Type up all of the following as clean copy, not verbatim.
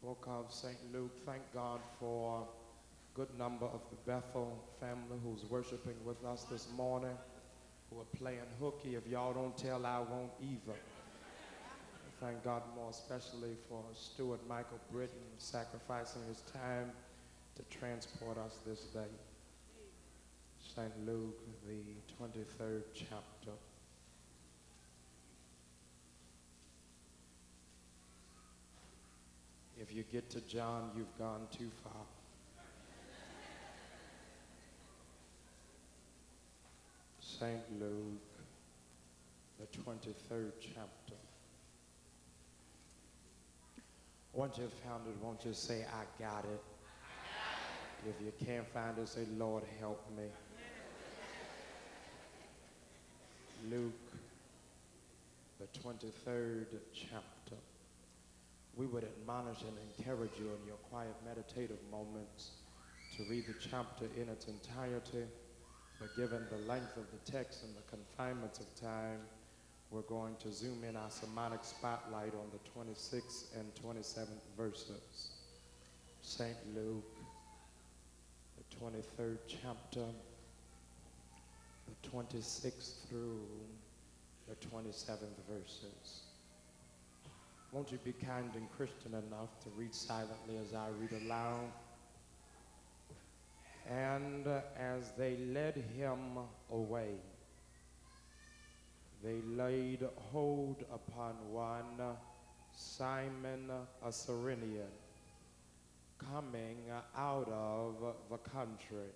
Book of St. Luke. Thank God for a good number of the Bethel family who's worshiping with us this morning, who are playing hooky. If y'all don't tell, I won't either. Thank God more especially for Stuart Michael Britton sacrificing his time to transport us this day. St. Luke, the 23rd chapter. If you get to John, you've gone too far. St. Luke, the 23rd chapter. Once you've found it, won't you say, I got it? If you can't find it, say, Lord, help me. Luke, the 23rd chapter. We would admonish and encourage you in your quiet meditative moments to read the chapter in its entirety, but given the length of the text and the confinements of time, we're going to zoom in our sermonic spotlight on the 26th and 27th verses. St. Luke, the 23rd chapter, the 26th through the 27th verses. Won't you be kind and Christian enough to read silently as I read aloud? And as they led him away, they laid hold upon one Simon a Cyrenian, coming out of the country.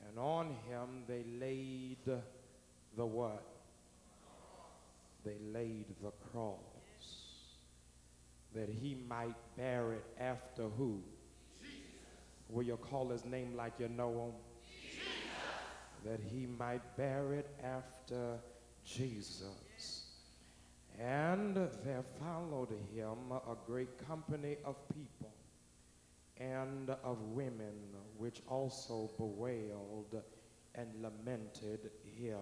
And on him they laid the what? They laid the cross, that he might bear it after who? Jesus. Will you call his name like you know him? Jesus. That he might bear it after Jesus. And there followed him a great company of people and of women, which also bewailed and lamented him.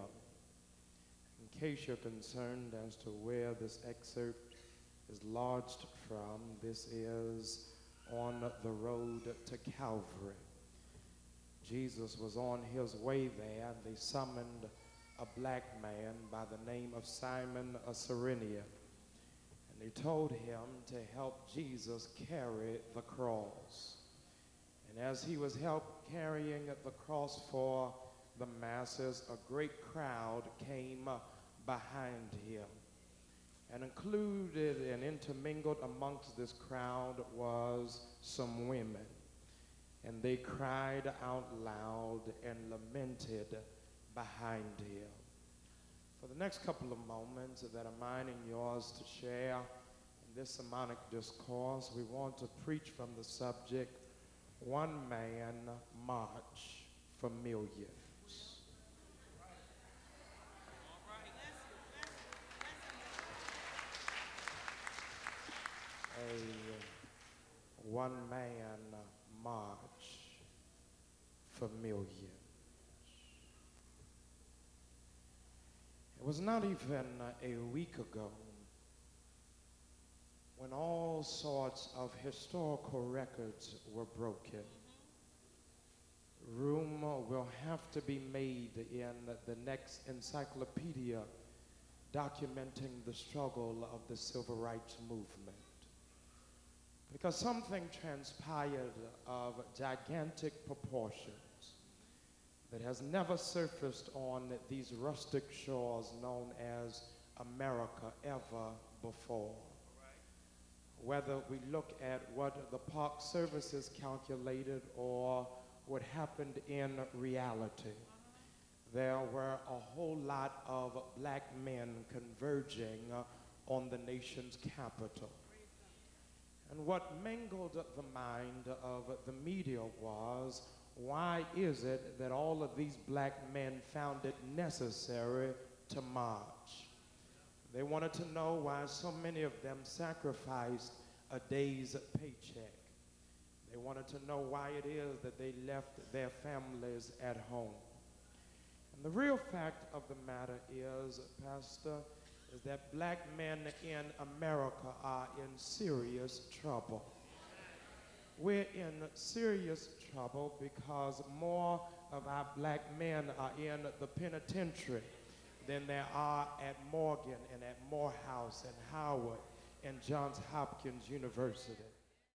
In case you're concerned as to where this excerpt is lodged from, this is on the road to Calvary. Jesus was on his way there, and they summoned a black man by the name of Simon a Cyrenian. And they told him to help Jesus carry the cross. And as he was carrying the cross for the masses, a great crowd came behind him. And included and intermingled amongst this crowd was some women. And they cried out loud and lamented behind him. For the next couple of moments that are mine and yours to share in this sermonic discourse, we want to preach from the subject, One Man March for Millions. A one-man march for millions. It was not even a week ago when all sorts of historical records were broken. Room will have to be made in the next encyclopedia documenting the struggle of the civil rights movement. Because something transpired of gigantic proportions that has never surfaced on these rustic shores known as America ever before. Whether we look at what the Park Services calculated or what happened in reality, there were a whole lot of black men converging on the nation's capital. And what mingled the mind of the media was, why is it that all of these black men found it necessary to march? They wanted to know why so many of them sacrificed a day's paycheck. They wanted to know why it is that they left their families at home. And the real fact of the matter is, Pastor, is that black men in America are in serious trouble. We're in serious trouble because more of our black men are in the penitentiary than there are at Morgan and at Morehouse and Howard and Johns Hopkins University.